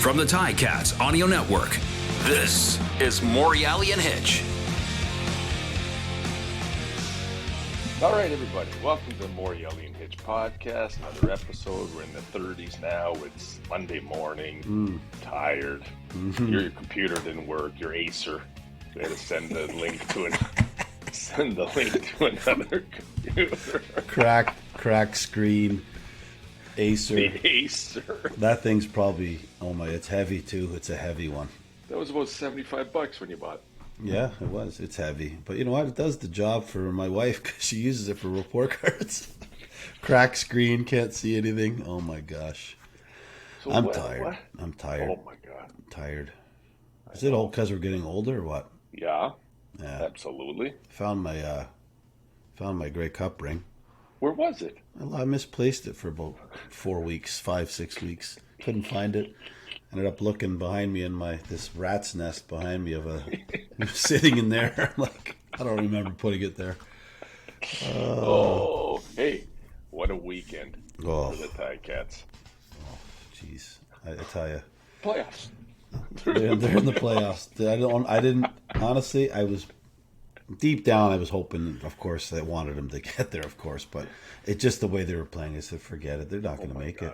From the Ticats Audio Network, this is Morreale and Hitch. All right, everybody. Welcome to the Morreale and Hitch podcast. Another episode. We're in the 30s now. It's Monday morning. Tired. Your computer didn't work. Your Acer. We had to send the link to another computer. Crack screen. Acer. The Acer. That thing's probably, it's heavy too. It's a heavy one. That was about $75 when you bought it. Yeah, it was. It's heavy. But you know what? It does the job for my wife because she uses it for report cards. Crack screen, can't see anything. Oh my gosh. So I'm tired. I'm tired. Oh my God. I'm tired. Is it all because we're getting older or what? Yeah. Absolutely. Found my Grey Cup ring. Where was it? I misplaced it for about 4 weeks, 5-6 weeks. Couldn't find it. Ended up looking behind me in this rat's nest behind me sitting in there. I'm like, I don't remember putting it there. Oh, hey, what a weekend for the Ticats. Oh, jeez, I tell you, playoffs. They're in the playoffs. I didn't honestly. I was deep down. I was hoping, of course, I wanted them to get there, of course, but it's just the way they were playing. I said, forget it. They're not going to make it.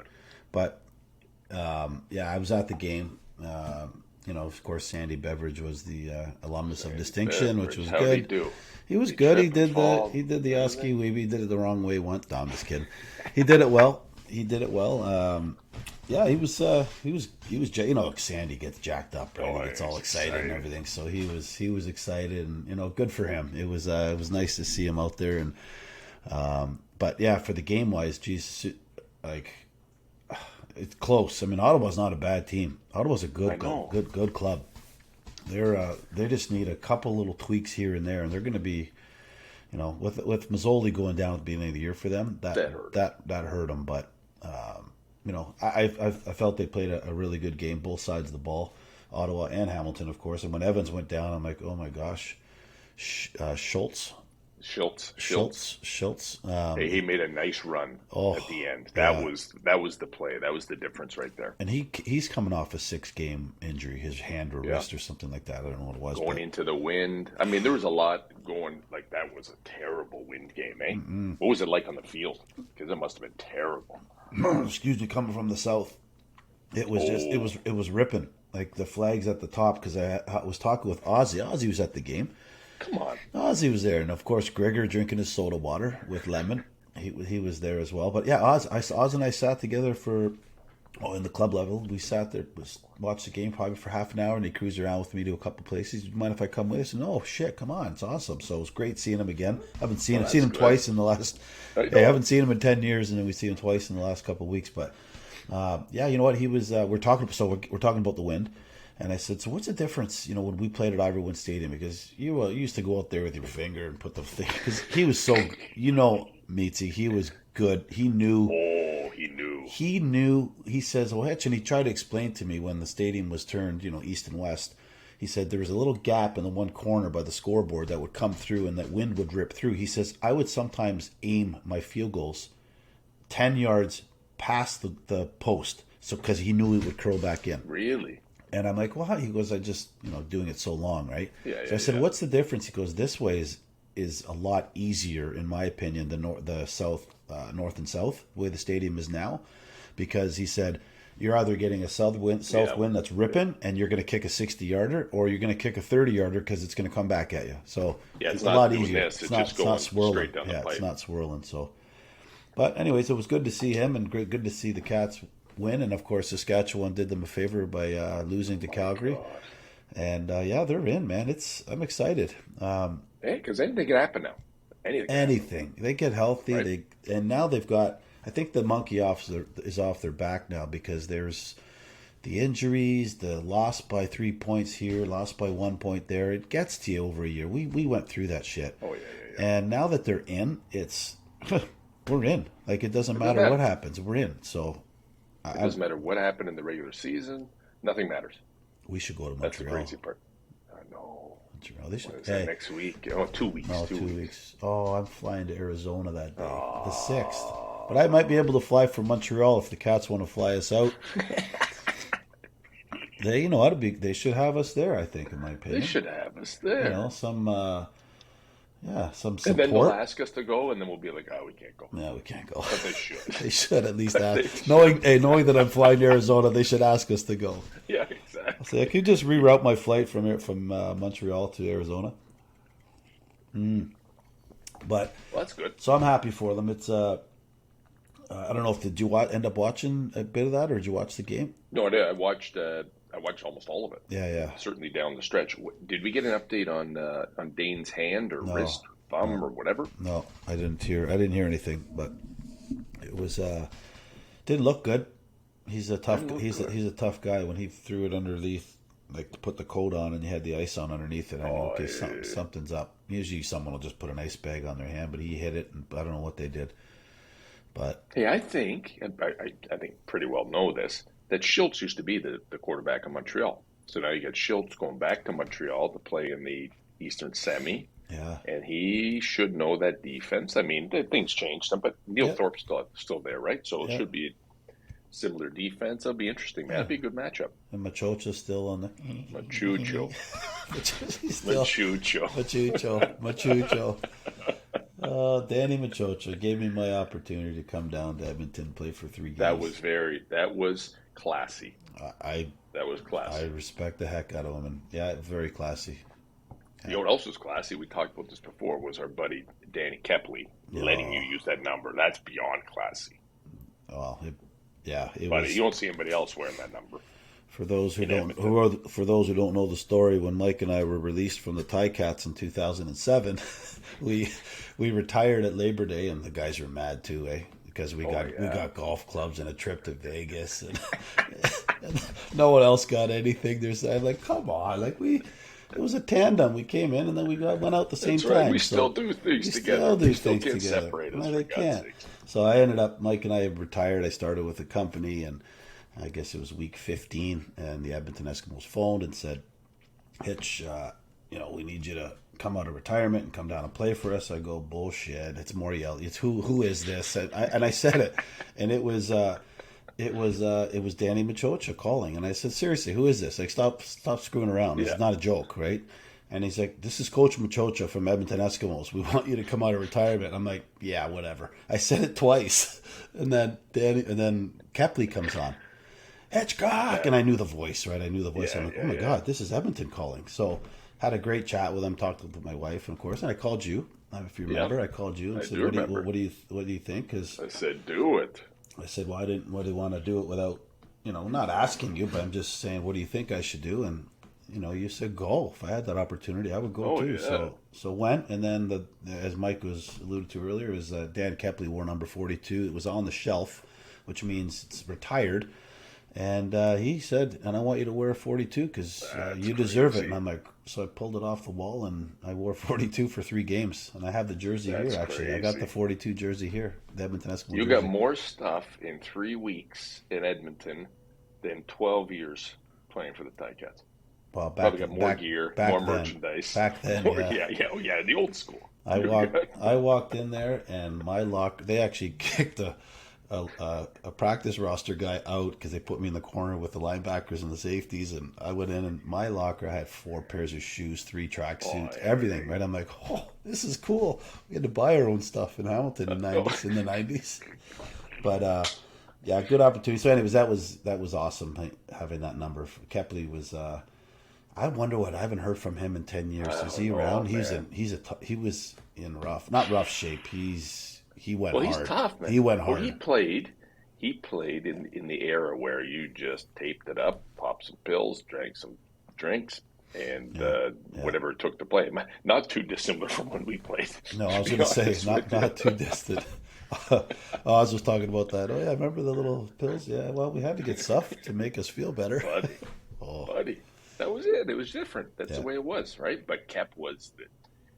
But I was at the game. Of course, Sandy Beveridge was the alumnus of distinction, which was good. He was good. He did the Oski weave. He did it the wrong way once. No, I'm just kidding. He did it well. He was. Sandy gets jacked up, right? He gets all excited and everything. So he was excited, and good for him. It was nice to see him out there, and but yeah, for the game wise, geez, it's close. I mean, Ottawa's not a bad team. Ottawa's a good club. They just need a couple little tweaks here and there, and they're going to be, with Mazzoli going down at the beginning of the year for them, that hurt them. But I felt they played a really good game, both sides of the ball, Ottawa and Hamilton, of course. And when Evans went down, I'm like, oh my gosh, Schultz. He made a nice run at the end. That was the play. That was the difference right there. And he's coming off a 6-game injury, his hand or wrist or something like that. I don't know what it was. Going into the wind. I mean, there was a lot going. Like, that was a terrible wind game, eh? Mm-mm. What was it like on the field? Because it must have been terrible. Excuse me, coming from the south, it was it was ripping, like the flags at the top. Because I was talking with Ozzy. Ozzy was at the game. Come on. Ozzy was there. And, of course, Gregor drinking his soda water with lemon. He was there as well. But, yeah, Oz and I sat together in the club level. We sat there, watched the game probably for half an hour, and he cruised around with me to a couple places. Do you mind if I come with us? And, oh, shit, come on. It's awesome. So it was great seeing him again. I haven't seen him twice in the last – I haven't seen him in 10 years, and then we see him twice in the last couple of weeks. But, you know what? He was we're talking about the wind. And I said, so what's the difference, when we played at Ivory Stadium? Because you used to go out there with your finger and put the thing. Because he was so, Meatsy, he was good. He knew. Oh, he knew. He knew. He says, well, Hitch, and he tried to explain to me when the stadium was turned, east and west. He said there was a little gap in the one corner by the scoreboard that would come through and that wind would rip through. He says, I would sometimes aim my field goals 10 yards past the post, so because he knew it would curl back in. Really? And I'm like, well, how? He goes, I just, doing it so long, right? Yeah. So I said, what's the difference? He goes, this way is a lot easier, in my opinion, than the south, north and south, the way the stadium is now. Because he said, you're either getting a south wind that's ripping, and you're going to kick a 60-yarder, or you're going to kick a 30-yarder because it's going to come back at you. So it's a lot easier. It's not swirling. Straight down the pipe. It's not swirling. So, but anyways, it was good to see him, and good to see the Cats win, and of course Saskatchewan did them a favor by losing to Calgary. And they're in, man. I'm excited. Because anything can happen now. Anything. They get healthy. Right. And now they've got. I think the monkey is off their back now, because there's the injuries, the loss by 3 points here, loss by 1 point there. It gets to you over a year. We went through that shit. Oh yeah. And now that they're in, it's we're in. Like, it doesn't matter what happens. We're in. So. It doesn't matter what happened in the regular season. Nothing matters. We should go to Montreal. That's the crazy part. I know. Montreal. They should. That next week? Oh, 2 weeks. No, 2 weeks. Oh, I'm flying to Arizona that day, the 6th. But I might be able to fly from Montreal if the Cats want to fly us out. They, you know, they should have us there. I think, in my opinion, They should have us there. You know, some And then they'll support. ask us to go, and then we'll be like, "Oh, we can't go." No, we can't go. But they should. They should at least They ask. Knowing that I'm flying to Arizona, they should ask us to go. Yeah, exactly. So I could just reroute my flight from Montreal to Arizona. But Well, that's good. so I'm happy for them. It's I don't know if did you end up watching a bit of that, or did you watch the game? No, I did. I watched almost all of it. Yeah. Certainly down the stretch. Did we get an update on Dane's hand or wrist or thumb or whatever? No, I didn't hear anything, but it was didn't look good. He's a tough he's a tough guy. When he threw it underneath, like to put the coat on and you had the ice on underneath it, I knew okay, something's up. Usually someone will just put an ice bag on their hand, but he hit it, and I don't know what they did. But hey, I think, and I think pretty well know this, that Schultz used to be the quarterback of Montreal. So now you got Schultz going back to Montreal to play in the Eastern Semi. yeah, And he should know that defense. I mean, things changed, but Neil Thorpe's still there, right? So it should be a similar defense. It'll be interesting, man. It'll be a good matchup. and Machocha's still on the Machucho. Machucho. Danny Machocha gave me my opportunity to come down to Edmonton and play for 3 games. That was classy. That was I classy. respect the heck out of him, and yeah, very classy. You know what else was classy? We talked about this before. Was our buddy Danny Kepley letting you use that number? That's beyond classy. Well, it But was. you don't see anybody else wearing that number. For those who don't, Edmonton. for those who don't know the story, when Mike and I were released from the Ticats in 2007, we retired at Labor Day, and the guys were mad too, because we got golf clubs and a trip to Vegas, and no one else got anything. I'm like, come on, it was a tandem. We came in and then we went out the same That's right. time. We still do things together. We still things can't together. separate us. No, for they God's can't. sakes. So I ended up, Mike and I retired. I started with a company, and I guess it was week 15, and the Edmonton Eskimos phoned and said, Hitch, we need you to come out of retirement and come down and play for us. I go, bullshit. It's Morreale. It's who is this? And I said it, and it was Danny Machocha calling, and I said, seriously, who is this? Like, stop screwing around. This is not a joke, right? And he's like, this is Coach Machocha from Edmonton Eskimos. We want you to come out of retirement. I'm like, yeah, whatever. I said it twice, and then Kepley comes on. Hitchcock! And I knew the voice, right? I'm like, oh my God, this is Edmonton calling. So had a great chat with him, talked with my wife, of course, and I called you. If you remember, I called you and said, what do you think? Because I said, do it. I said, why do you want to do it without, not asking you, but I'm just saying, what do you think I should do? And, you said go. If I had that opportunity, I would go too. Yeah. So went, and then as Mike was alluded to earlier, is Dan Kepley wore number 42. It was on the shelf, which means it's retired. And he said, and I want you to wear 42 because you deserve it. And I'm like, so I pulled it off the wall and I wore 42 for 3 games. And I have the jersey here, actually. Crazy. I got the 42 jersey here, the Edmonton Eskimo You jersey. got more stuff in 3 weeks in Edmonton than 12 years playing for the Ticats. Well, Probably got more gear, more merchandise. Back then, yeah, the old school. I walked in there, and my locker. They actually kicked a practice roster guy out because they put me in the corner with the linebackers and the safeties, and I went in, and my locker had 4 pairs of shoes, 3 tracksuits, everything. Right? I'm like, oh, this is cool. We had to buy our own stuff in Hamilton in the 90s. But good opportunity. So, anyways, that was awesome having that number. Kepley was. I wonder what I haven't heard from him in 10 years. Is he around? He was in not rough shape. He went hard. Well, he's tough, man. He went hard. Well, he played in the era where you just taped it up, popped some pills, drank some drinks, and whatever it took to play. Not too dissimilar from when we played. No, I was going to say not too distant. Oz was talking about that. Oh yeah, remember the little pills? Yeah. Well, we had to get stuff to make us feel better, buddy. That was it. It was different. That's the way it was, right? But Kep was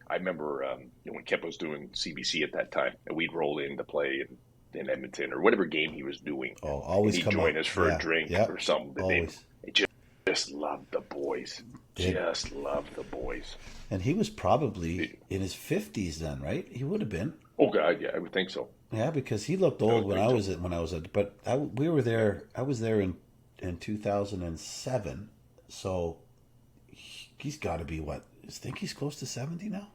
I remember when Kep was doing CBC at that time, and we'd roll in to play in Edmonton or whatever game he was doing. Oh, always and he'd join us for a drink or something. Always. They just loved the boys. Just loved the boys. And he was probably in his 50s then, right? He would have been. Oh God, yeah, I would think so. Yeah, because he looked old when I was at. But we were there. I was there in 2007. So he's got to be what? I think he's close to 70 now.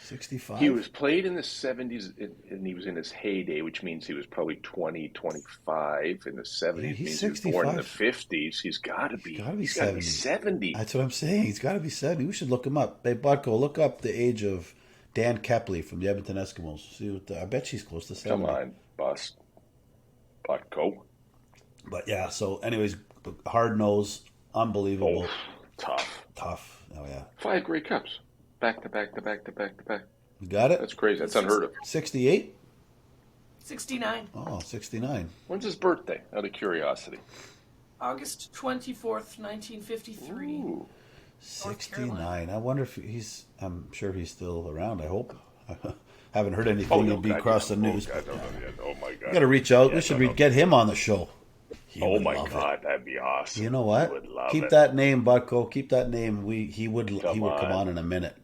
65. He was played in the 70s, and he was in his heyday, which means he was probably 20, 25 in the 70s. Yeah, he's means he was born in the 65. 50s. He's got to be. He's got to be He's got to be 70. 70. That's what I'm saying. He's got to be 70. We should look him up. Hey, Butko, look up the age of Dan Kepley from the Edmonton Eskimos. See what I bet she's close to 70. Come on, bust. Butko. But yeah, so anyways, hard nose, unbelievable. Oh, tough. Tough. Oh, yeah. 5 Grey Cups. Back to back to back to back to back. You got it? That's crazy. That's unheard of. 68? 69. Oh, 69. When's his birthday? Out of curiosity. August 24th, 1953. Ooh. 69. I wonder if I'm sure he's still around, I hope. Haven't heard anything. Oh, no, He'd be God, across the oh, news. God, no, yeah. Oh, my God. We got to reach out. Yeah, We should no. get him on the show. He Oh, would my love God. it. That'd be awesome. You know what? He would love Keep it. that name, Butko. Keep that name. He would come on. on in a minute.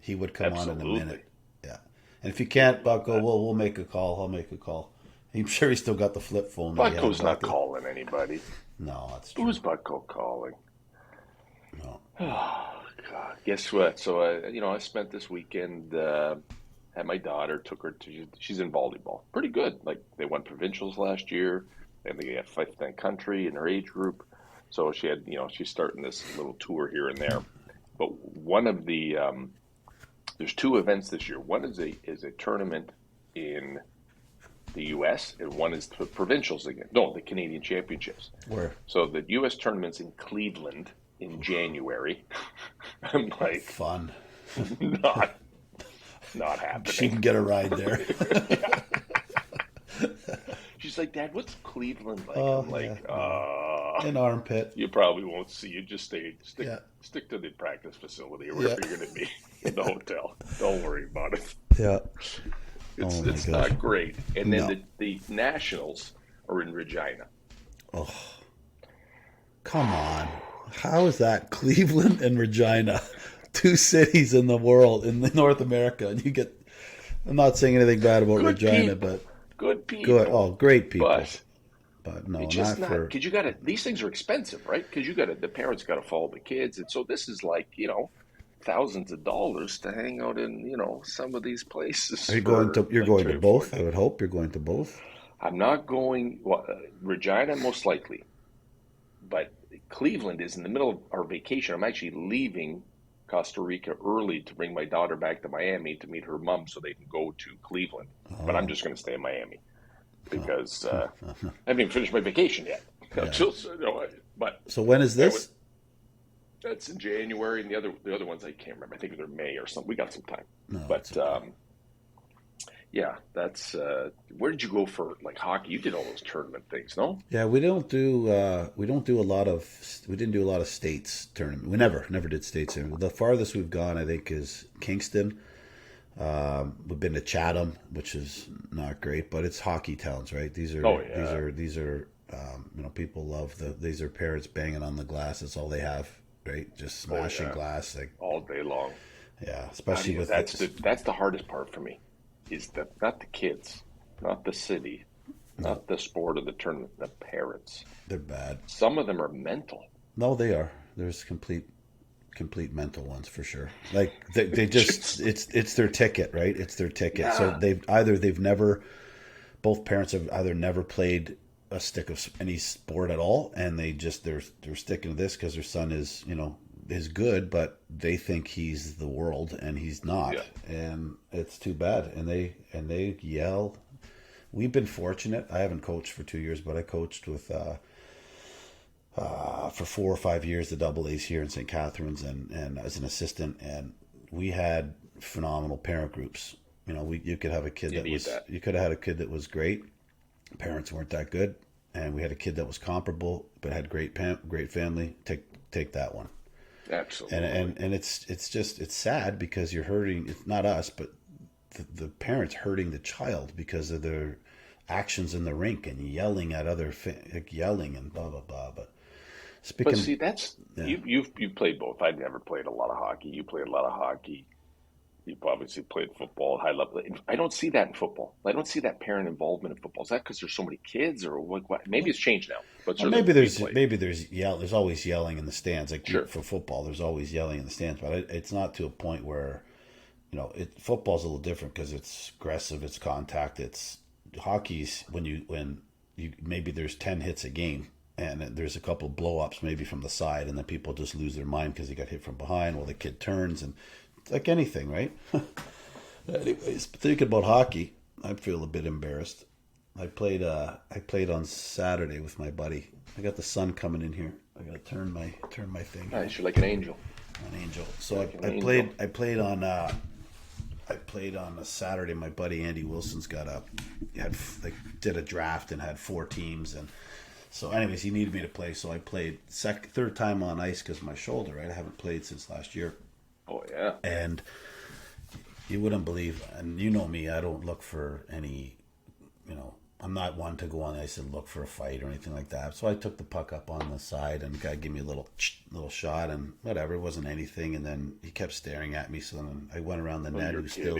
He would come on in a Absolutely. minute. Yeah. And if you can't, Butko, we'll make a call. I'll make a call. I'm sure he's still got the flip phone. that he had Butko's not back then. calling anybody. No, that's true. Who's Butko calling? No. Oh, God. Guess what? So, I spent this weekend, had my daughter, took her to, she's in volleyball. Pretty good. Like, they won provincials last year, and they got fifth in country in her age group. So she had, she's starting this little tour here and there. But one of the, there's 2 events this year. One is a tournament in the U.S., and one is the provincials again. No, the Canadian Championships. Where? So the U.S. tournament's in Cleveland in January. I'm like, Fun. not happening. She can get a ride there. She's like, Dad, what's Cleveland like? Oh, I'm like, An armpit. you probably won't see. You just stick Yeah. to the practice facility or wherever you're going to be in the hotel. Don't worry about it. Yeah. It's Oh, my it's gosh. not great. And then No. the nationals are in Regina. Oh, come on. How is that? Cleveland and Regina, 2 cities in the world, in North America. And you get, I'm not saying anything bad about Good Regina, people. but Good people. good. Oh, great people. But no, it's just not not, for. because you got to, these things are expensive, right? Because the parents got to follow the kids. And so this is like, thousands of dollars to hang out in, some of these places. Are you going to? You're like going to 3 or both. 4 I would hope you're going to both. I'm not going, Regina most likely, but Cleveland is in the middle of our vacation. I'm actually leaving Costa Rica early to bring my daughter back to Miami to meet her mom so they can go to Cleveland. But I'm just going to stay in Miami because I haven't even finished my vacation yet. Yeah. But So when is this? that's in January, and the other ones I can't remember. I think they're May or something. We got some time. No, But it's okay. yeah, that's where did you go for like hockey? You did all those tournament things, no? Yeah, we didn't do a lot of states tournament. We never did states tournament. The farthest we've gone, I think, is Kingston. We've been to Chatham, which is not great, but it's hockey towns, right? These are people love these are parents banging on the glass. That's all they have, right? Just smashing glass, like All day long. yeah. Especially with that's the hardest part for me, is not the kids, not the city, not the sport of the tournament, the parents. they're bad. Some of them are mental. No, they are. There's complete mental ones for sure. Like they just it's their ticket, right? It's their ticket. Yeah. So both parents have either never played a stick of any sport at all, and they're sticking to this because their son is good, but they think he's the world and he's not, and it's too bad. And they yell. We've been fortunate. I haven't coached for 2 years, but I coached with for 4 or 5 years the double A's here in St. Catharines, and as an assistant, and we had phenomenal parent groups. You could have a kid you could have had a kid that was great. Parents weren't that good, and we had a kid that was comparable but had great family. Take that one. Absolutely. And it's sad because you're hurting. It's not us, but the parents hurting the child because of their actions in the rink and yelling at yelling and blah blah blah. But see, that's you've played both. I've never played a lot of hockey. You played a lot of hockey. You've obviously played football at high level. I don't see that in football. I don't see that parent involvement in football. Is that because there's so many kids, or what? Maybe it's changed now. But Well, there's always yelling in the stands. Like Sure. for football, there's always yelling in the stands, but it's not to a point where, football's a little different because it's aggressive, it's contact. It's hockey's when you maybe there's 10 hits a game, and there's a couple of blow ups maybe from the side, and then people just lose their mind because they got hit from behind. Well, the kid turns, and it's like anything, right? Anyways, thinking about hockey, I feel a bit embarrassed. I played on Saturday with my buddy. I got the sun coming in here. I gotta turn my thing. Nice, you're like an angel. An angel. So Like an I angel. played on a Saturday. My buddy Andy Wilson's got did a draft and had 4 teams, and so anyways he needed me to play. So I played third time on ice because of my shoulder. Right, I haven't played since last year. Oh yeah. And you wouldn't believe, and you know me, I don't look for any, I'm not one to go on ice and look for a fight or anything like that. So I took the puck up on the side, and the guy gave me a little shot, and whatever, it wasn't anything. And then he kept staring at me, so then I went around the net. He was still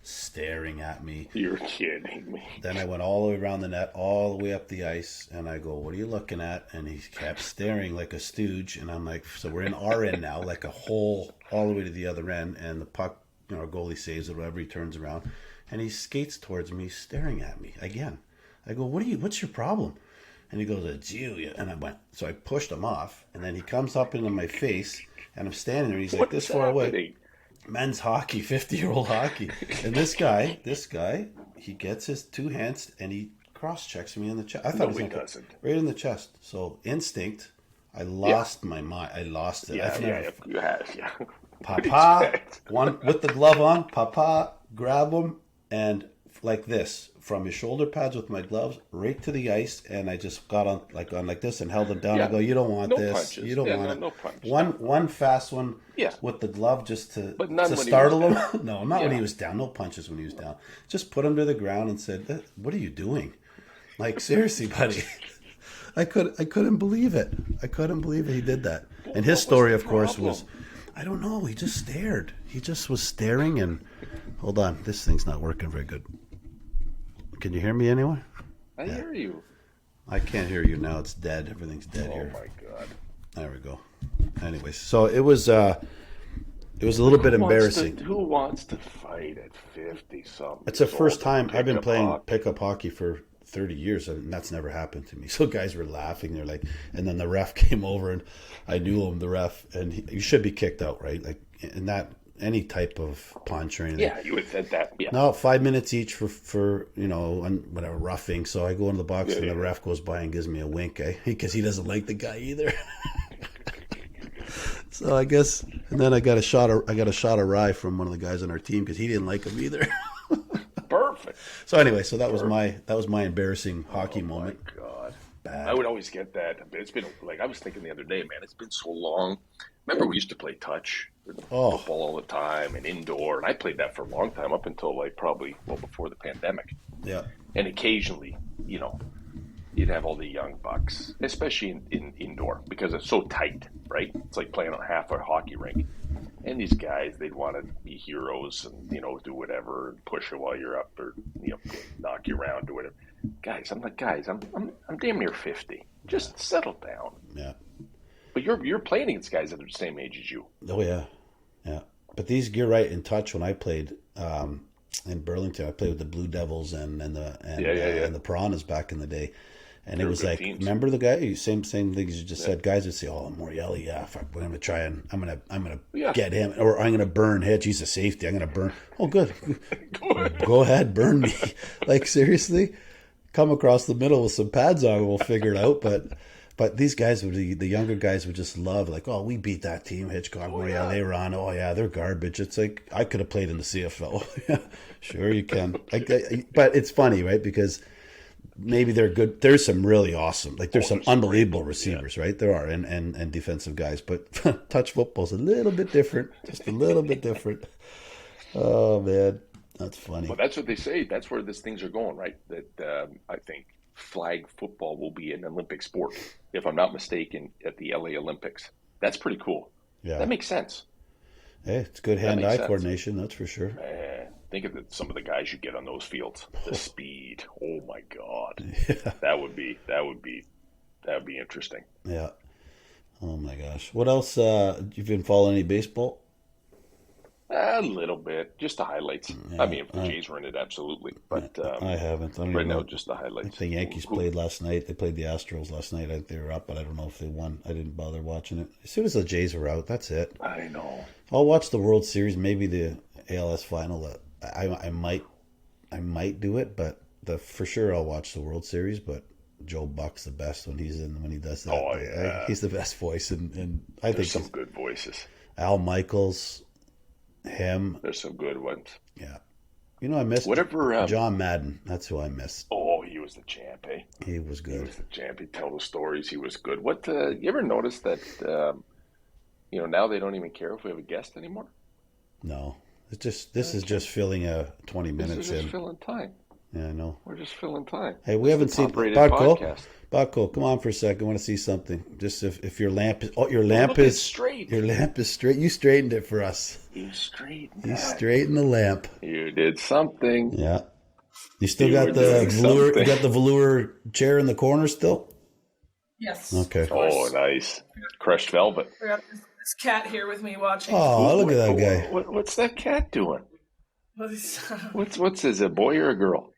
staring at me. You're kidding me. Then I went all the way around the net, all the way up the ice, and I go, "What are you looking at?" And he kept staring like a stooge, and I'm like, so we're in our end now, like a hole all the way to the other end, and the puck, our goalie saves it, whatever, he turns around, and he skates towards me, staring at me again. I go, what's your problem? And he goes, "It's you." Yeah. And I went, so I pushed him off, and then he comes up into my face, and I'm standing there, and he's like this far away. Men's hockey, 50-year-old hockey. And this guy, he gets his 2 hands, and he cross-checks me in the chest. I thought No, he doesn't. Right in the chest. So instinct, I lost my mind. I lost it. Yeah. Papa, one with the glove on, Papa, grab him, and like this, from his shoulder pads with my gloves right to the ice, and I just got on like this and held him down. I go, "You don't want this. Punches. You don't want it." No punches. One fast one with the glove just to startle him. No, not when he was down. No punches when he was down. Just put him to the ground and said, "What are you doing?" Like, seriously, buddy. I couldn't believe it. I couldn't believe it. He did that. And his story, of course, was, I don't know. He just stared. He just was staring. And hold on, this thing's not working very good. Can you hear me anyway? I hear you. I can't hear you now. It's dead. Everything's dead here. Oh my God. There we go. Anyways, so it was a little bit embarrassing. Who wants to fight at 50-something? It's the first time I've been playing pickup hockey for 30 years, and that's never happened to me. So guys were laughing. They're like, and then the ref came over, and I knew him, the ref, and you should be kicked out, right? Like, in that, any type of punch or anything. Yeah, you would said that. Yeah. No, 5 minutes each for whatever, roughing. So I go into the box, and the ref goes by and gives me a wink, because he doesn't like the guy either. So I guess, and then I got a shot of rye from one of the guys on our team because he didn't like him either. Perfect. So anyway, that was my embarrassing hockey moment. Oh my God. Bad. I would always get that. It's been like, I was thinking the other day, man, it's been so long. Remember we used to play touch football all the time and indoor, and I played that for a long time, up until probably before the pandemic. Yeah. And occasionally, you'd have all the young bucks, especially in indoor, because it's so tight, right? It's like playing on half a hockey rink. And these guys, they'd want to be heroes and, do whatever and push you while you're up, or, knock you around or whatever. Guys, I'm damn near 50. Just settle down. Yeah. But you're playing against guys that are the same age as you. Oh yeah. Yeah. But you're right, in touch, when I played in Burlington, I played with the Blue Devils and the Piranhas back in the day. And it was like, teams. Remember the guy? Same things you just said. Guys would say, "Oh, Morreale, fuck, we're gonna try and I'm gonna get him, or I'm gonna burn Hitch. He's a safety. I'm gonna burn." Oh, good. Go ahead, burn me. Like, seriously, come across the middle with some pads on, we'll figure it out. But these guys the younger guys would just love, like, "Oh, we beat that team, Hitchcock, Morreale, they were on. Oh yeah, they're garbage." It's like, I could have played in the CFL. Yeah, sure you can. But it's funny, right? Because maybe they're good. There's some really awesome, there's some unbelievable receivers, right? There are, and defensive guys. But touch football's a little bit different, just a little bit different. Oh man, that's funny. Well, that's what they say. That's where these things are going, right? That I think flag football will be an Olympic sport, if I'm not mistaken, at the LA Olympics. That's pretty cool. Yeah, that makes sense. Hey, it's good hand-eye coordination, that's for sure. Man, think of some of the guys you get on those fields. The speed. Oh my God. Yeah. That would be interesting. Yeah. Oh my gosh. What else? You've been following any baseball? A little bit, just the highlights. Yeah, I mean, if the Jays were in it, absolutely. But I haven't. I don't right know. now, just the highlights. I think the Yankees played last night. They played the Astros last night. I think they were up, but I don't know if they won. I didn't bother watching it. As soon as the Jays were out, that's it. I know. I'll watch the World Series, maybe the ALS final. I might do it, but for sure I'll watch the World Series. But Joe Buck's the best when he does that. Oh yeah, he's the best voice, and I There's think some good voices. Al Michaels. Him. There's some good ones. Yeah. You know, I missed John Madden. That's who I missed. Oh, he was the champ, eh? He was good. He was the champ. He'd tell the stories. He was good. What, you ever notice that, now they don't even care if we have a guest anymore? No. This is just filling 20 minutes This is just filling time. Yeah, I know. We're just filling time. Hey, we haven't seen Bucko, come on for a second. I want to see something. Just if your lamp is straight. Your lamp is straight. You straightened it for us. You straightened the lamp. You did something. Yeah. You still got the velour. You got the velour chair in the corner still. Yes. Okay. Oh, nice. Crushed velvet. I got this cat here with me watching. Oh, look at that guy. What's that cat doing? What's is it, a boy or a girl?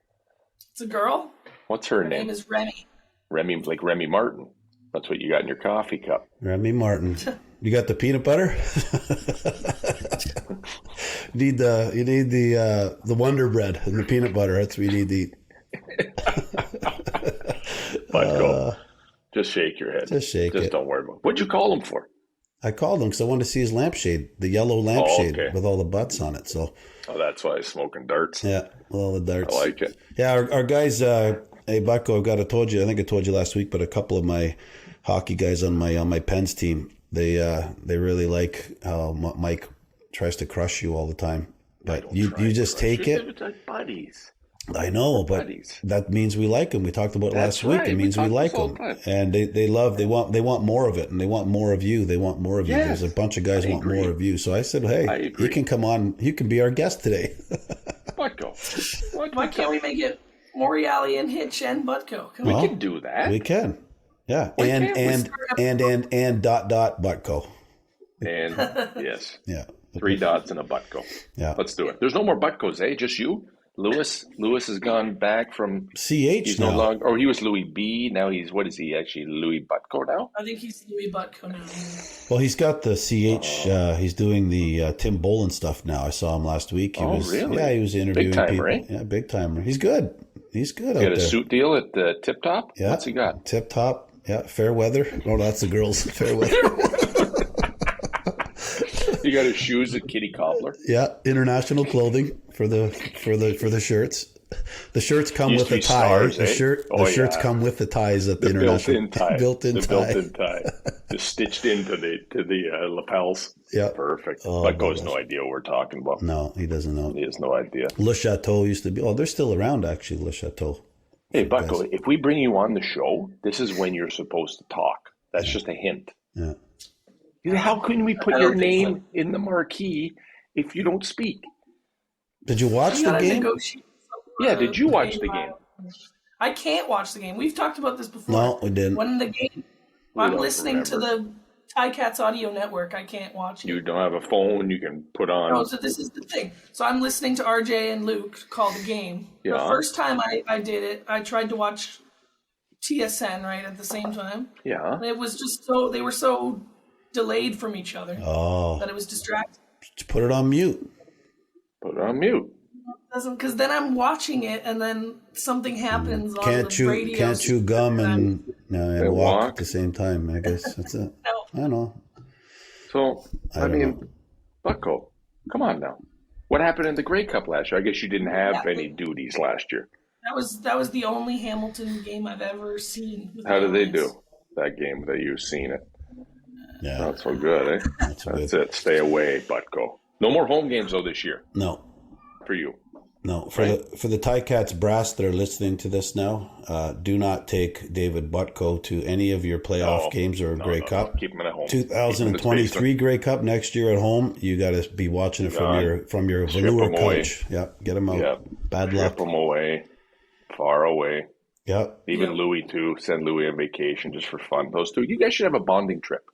It's a girl. What's her name? Her name is Remy. Remy, like Remy Martin. That's what you got in your coffee cup. Remy Martin. You got the peanut butter? You need the Wonder Bread and the peanut butter. That's what you need to eat. But just shake your head. Just don't worry about it. What'd you call him for? I called him because I wanted to see his lampshade, the yellow lampshade with all the butts on it. So. Oh, that's why he's smoking darts. Yeah, with all the darts. I like it. Yeah, our guys. Hey, Bucko, I told you last week, but a couple of my hockey guys on my Pens team, they really like how Mike tries to crush you all the time. But you just take it. They're buddies. I know, but that means we like him. We talked about it last week. It means we like him, and they want more of it, and they want more of you. They want more of you. There's a bunch of guys want more of you. So I said, hey, you can come on. You can be our guest today. Butko. Why can't we make it Morreale and Hitch and Butko? We can do that. We can. Yeah, and Butko. And yes, yeah, 3 dots and a Butko. Yeah, let's do it. There's no more Butkos, eh? Just you. Lewis has gone back from CH. He's no longer, or he was Louis B. Now he's, what is he actually? Louis Butko now? I think he's Louis Butko now. Well, he's got the CH. He's doing the Tim Bolin stuff now. I saw him last week. Really? Yeah, he was interviewing big timer, people. Yeah, big timer. He's good. He's good. He got a suit deal at the Tip Top. Yeah. What's he got? Tip Top. Yeah, fair weather. Oh, that's the girls. Fair weather. You got his shoes at Kitty Cobbler. Yeah, international clothing for the shirts. The shirts come with the tie. Stars, the shirts come with the ties at the international built-in tie. Just stitched into the lapels. Yeah, perfect. Bucko has no idea what we're talking about. No, he doesn't know. He has no idea. Le Chateau used to be. Oh, they're still around actually. Le Chateau. Hey, Bucko, if we bring you on the show, this is when you're supposed to talk. That's just a hint. Yeah. How can we put your name in the marquee if you don't speak? Did you watch the game? Yeah, did you watch the game? I can't watch the game. We've talked about this before. No, we didn't. When the game, I'm listening to the Ticats audio network. I can't watch it. You don't have a phone you can put on. No, so this is the thing. So I'm listening to RJ and Luke call the game. Yeah. The first time I did it, I tried to watch TSN right at the same time. Yeah. And it was just they were so delayed from each other that it was distracting. Put it on mute. Put it on mute. Doesn't, because then I'm watching it and then something happens on the radio. Can't chew gum and walk at the same time. I guess that's it. No. I know. So I mean, Bucko, come on now. What happened in the Grey Cup last year? I guess you didn't have any duties last year. That was the only Hamilton game I've ever seen. How did they do that game that you've seen it? Yeah, not so good, eh? That's it. Stay away, Butko. No more home games though this year. No, for you. No, for the Ticats brass that are listening to this now, do not take David Butko to any of your playoff games or Grey Cup. Keep him at home. 2023 Grey Cup next year at home. You got to be watching it from your velour couch. Yeah, get him out. Yep. Bad luck. Ship him away, far away. Yeah. Even Louis too. Send Louis on vacation just for fun. Those two, you guys should have a bonding trip.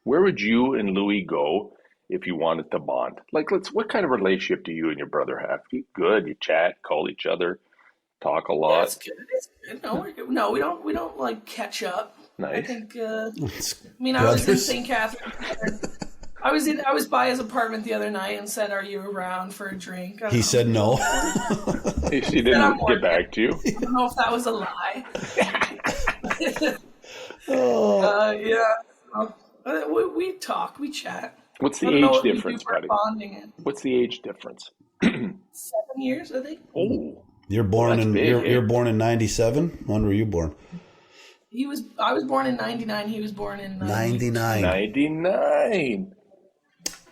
Where would you and Louis go if you wanted to bond? Like, what kind of relationship do you and your brother have? You good? You chat, call each other, talk a lot. Yeah, it's good. It's good. No, we don't like catch up. Nice. I think. I was in St. Catharines. I was by his apartment the other night and said, "Are you around for a drink?" He said no. He didn't get back to you. I don't know if that was a lie. We talk, we chat. What's the age difference, buddy? What's the age difference? 7 years, I think. Oh, you're born in 97. When were you born? I was born in 99. He was born in 99. 99.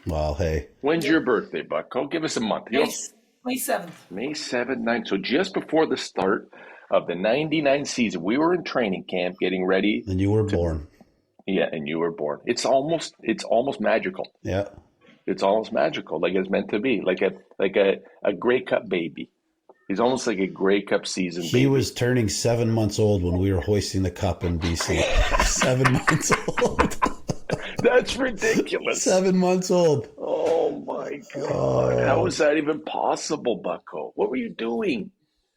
Well, hey. When's your birthday, Bucko? Give us a month. May 7th. May 7th, 9. So just before the start of the 99 season, we were in training camp getting ready. And you were born. Yeah, and you were born. It's almost magical. Yeah. It's almost magical, like it's meant to be. Like a Grey Cup baby. He's almost like a Grey Cup season baby. He was turning 7 months old when we were hoisting the cup in BC. 7 months old. That's ridiculous. 7 months old. Oh my God. How is that even possible, Bucko? What were you doing?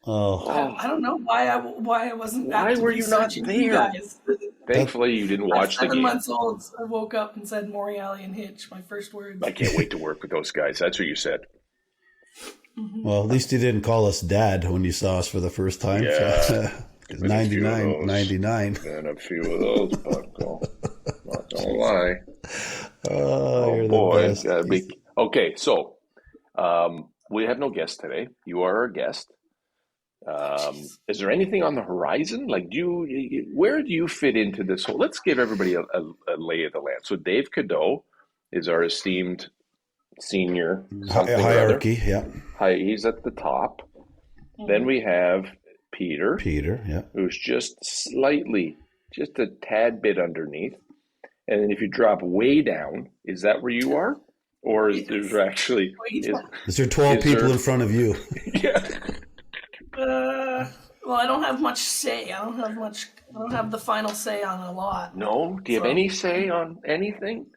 I don't know why I wasn't. Why were you not there? You guys. Thankfully, you didn't watch the game. 7 months old, I woke up and said Morreale and Hitch. My first words. I can't wait to work with those guys. That's what you said. Mm-hmm. Well, at least you didn't call us dad when you saw us for the first time. Yeah. 99. And a few of those, Bucko. Not gonna lie. You're boy. the best. Okay, so we have no guest today. You are our guest. Is there anything on the horizon? Like, where do you fit into this whole? Let's give everybody a lay of the land. So Dave Cadeau is our esteemed senior hierarchy. Yeah, he's at the top. Then we have Peter, yeah, who's just a tad bit underneath. And then if you drop way down, is that where you are, or is there actually is there 12 people in front of you? Yeah. Well, I don't have much say. I don't have the final say on a lot. No? Do you have any say on anything?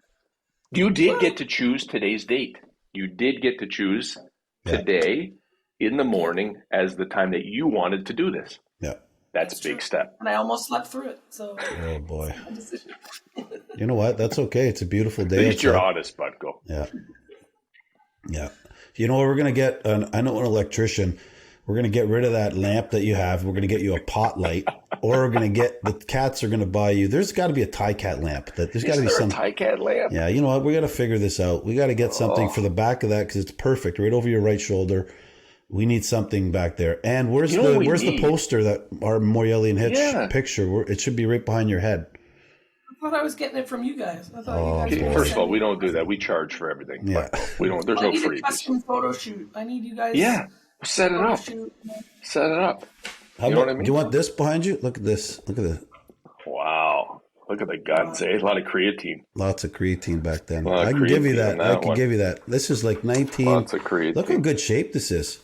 You did get to choose today's date. You did get to choose today in the morning as the time that you wanted to do this. Yeah. That's a big step. And I almost slept through it. So. Oh, boy. You know what? That's okay. It's a beautiful day. At least you're honest, Butko. Yeah. Yeah. You know what we're going to get? I know an electrician. We're going to get rid of that lamp that you have. We're going to get you a pot light, or we're going to get the cats are going to buy you. There's got to be a Ticat lamp. There's got to be some Ticat lamp. Yeah, you know what? We got to figure this out. We got to get something for the back of that because it's perfect, right over your right shoulder. We need something back there. And where's the poster that our Morreale and Hitch picture? It should be right behind your head. I thought I was getting it from you guys. I thought you guys First of all, we don't do that. We charge for everything. Yeah. But we don't. There's no freebies. I need a custom photo shoot. I need you guys. Yeah. Set it up. Set it up. You know what I mean? Do you want this behind you? Look at this. Look at this. Wow. Look at the guns, eh? A lot of creatine. Lots of creatine back then. I can give you that. I can give you that. This is like 19. Lots of creatine. Look how good shape this is.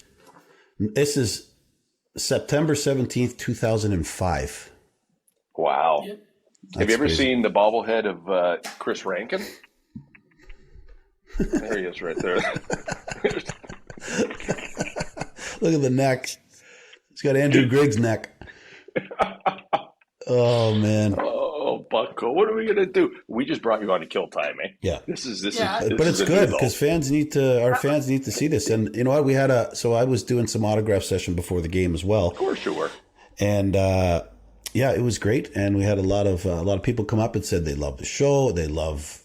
This is September 17th, 2005. Wow. Yep. Have you ever seen the bobblehead of Chris Rankin? There he is right there. Look at the neck. It's got Andrew Griggs' neck. Oh, man. Oh, Bucko. What are we going to do? We just brought you on to kill time, eh? Yeah. This is But it's good because fans need to see this. And you know what? I was doing some autograph session before the game as well. Of course you were. And, it was great. And we had a lot of people come up and said they love the show. They love,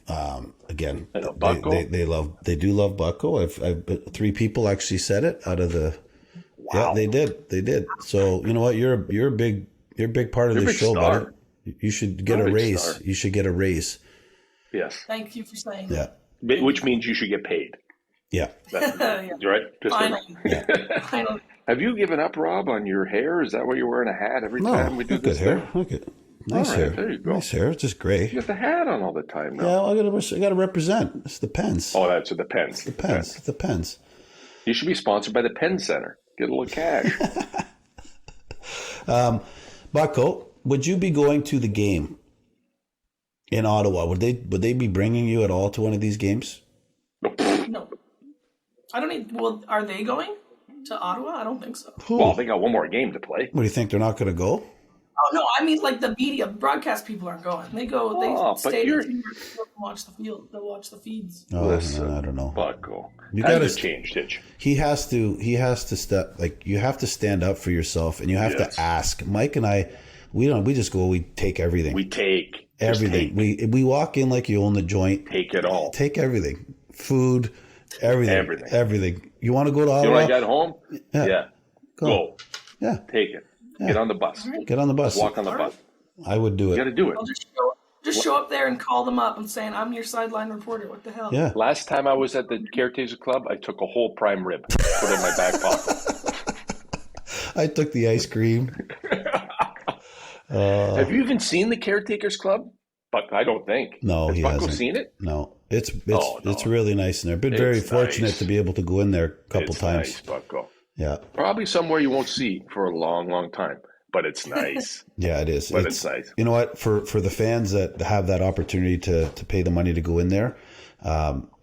again, they do love Bucko. I've 3 people actually said it out of the, wow. Yeah, they did. So, you know what? You're a big part of the show, buddy. You should get a raise. Star. You should get a raise. Yes. Thank you for saying that. Yeah. Which means you should get paid. Yeah. You're right. Just Finally. Finally. Have you given up, Rob, on your hair? Is that why you're wearing a hat every time we do this? Good hair. Look at nice hair. There you go. Nice hair. It's just gray. You got the hat on all the time now. Yeah, well, I got to represent. It's the pens. Oh, that's the pens. The pens. The pens. You should be sponsored by the Pen Center. Get a little cash. Bucko, would you be going to the game in Ottawa? Would they be bringing you at all to one of these games? No. I don't need. Well, are they going to Ottawa? I don't think so. Well, they got one more game to play. What do you think? They're not going to go? Oh no! I mean, like the media broadcast people aren't going. They go. They stay and watch the field. They'll watch the feeds. Oh, Listen, I don't know. Bucko. You got to change, change, Hitch. He has to step. Like you have to stand up for yourself, and you have to ask. Mike and I, we don't. We just go. We take everything. We take everything. We walk in like you own the joint. Take it all. Take everything. Food. Everything. You want to go to Ottawa? You know what I got home? Yeah. Go. Yeah. Take it. Yeah. Get on the bus. Get on the bus. Walk on the bus. I would do it. You got to do it. I'll just show up there and call them up and saying, I'm your sideline reporter. What the hell? Yeah. Last time I was at the Caretaker Club, I took a whole prime rib, put it in my back pocket. I took the ice cream. Have you even seen the Caretakers Club? But I don't think. No, Has he Bucko hasn't. Seen it? No. It's really nice in there. Been very fortunate to be able to go in there a couple times. Nice, Bucko. Yeah. Probably somewhere you won't see for a long, long time. But it's nice. Yeah, it is. But it's nice. You know what? For the fans that have that opportunity to pay the money to go in there,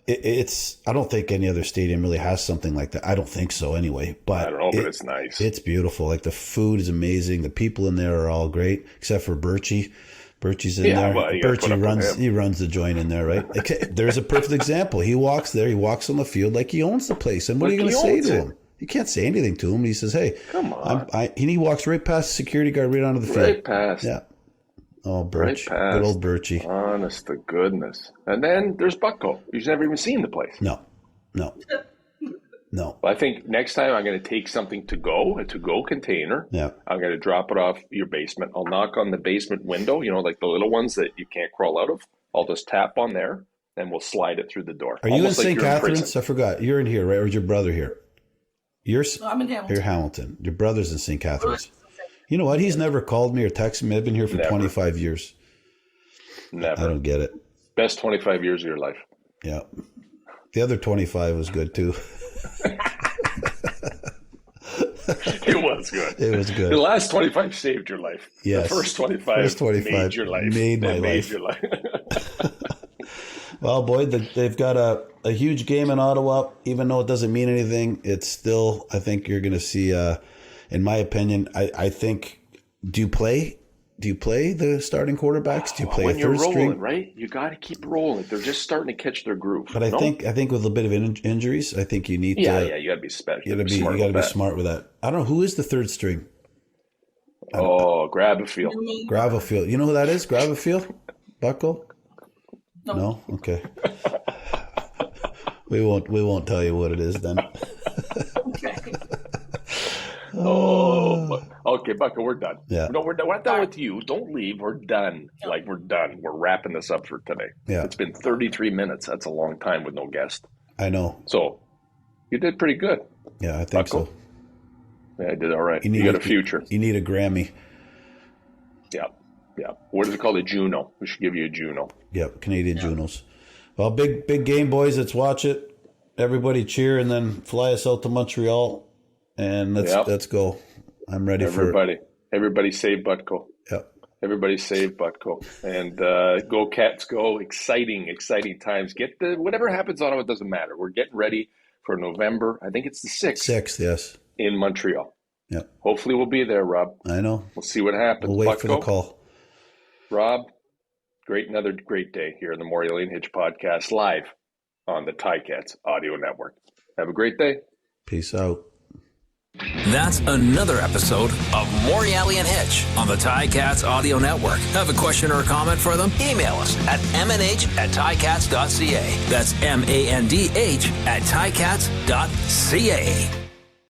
it's. I don't think any other stadium really has something like that. I don't think so, anyway. But I don't know, but it's nice. It's beautiful. Like the food is amazing. The people in there are all great, except for Birchie. Birchie's in there. Well, Birchie runs the joint in there, right? Okay, there's a perfect example. He walks there. He walks on the field like he owns the place. And what are you going to say to him? You can't say anything to him. He says, "Hey, come on!" He walks right past the security guard, right onto the field. Right past. Yeah. Oh, Birch. Right, good old Birchie. Honest to goodness. And then there's Bucko. He's never even seen the place. No. Well, I think next time I'm going to take something to go, a to-go container. Yeah. I'm going to drop it off your basement. I'll knock on the basement window, like the little ones that you can't crawl out of. I'll just tap on there, and we'll slide it through the door. Are you in St. Catharines? I forgot. You're in here, right? Or is your brother here? I'm in Hamilton. You're Hamilton. Your brother's in St. Catharines. You know what? He's never called me or texted me. I've been here for 25 years. Never. I don't get it. Best 25 years of your life. Yeah. The other 25 was good, too. It was good. It was good. The last 25 saved your life. Yes. The first 25 made your life. Made my life. Your life. Well, Boyd, they've got a huge game in Ottawa. Even though it doesn't mean anything, it's still, I think you're going to see, in my opinion, I think, do you play the starting quarterbacks? Do you play when a you're third rolling, string? right? You got to keep rolling. They're just starting to catch their groove. But I think with a bit of injuries, I think you need to. Yeah, you got to be special. You got to be smart with that. I don't know who is the third string. Gravifield. Gravifield. You know who that is? Gravifield? Bucko? No? Okay. We won't tell you what it is then. Okay. Okay, Bucko, we're done. Yeah. No, we're done. We're done with you. Don't leave. We're done. Like, we're done. We're wrapping this up for today. Yeah. It's been 33 minutes. That's a long time with no guest. I know. So, you did pretty good. Yeah, I think Bucko. so. Yeah, I did all right. You got a future. You need a Grammy. Yeah. What is it called? A Juno. We should give you a Juno. Yep, Canadian Junos. Well, big game, boys. Let's watch it. Everybody cheer and then fly us out to Montreal. And let's go. I'm ready for it. Everybody save Butco. Yep. Everybody save Butco. And go Cats, go. Exciting times. Whatever happens on it doesn't matter. We're getting ready for November. I think it's the 6th. 6th, yes. In Montreal. Yep. Hopefully we'll be there, Rob. I know. We'll see what happens. We'll wait Butco, for the call. Rob, another great day here in the Morreale and Hitch podcast live on the Ticats audio network. Have a great day. Peace out. That's another episode of Morreale and Hitch on the Ticats audio network. Have a question or a comment for them? Email us at mnh@ticats.ca. That's MANDH@ticats.ca.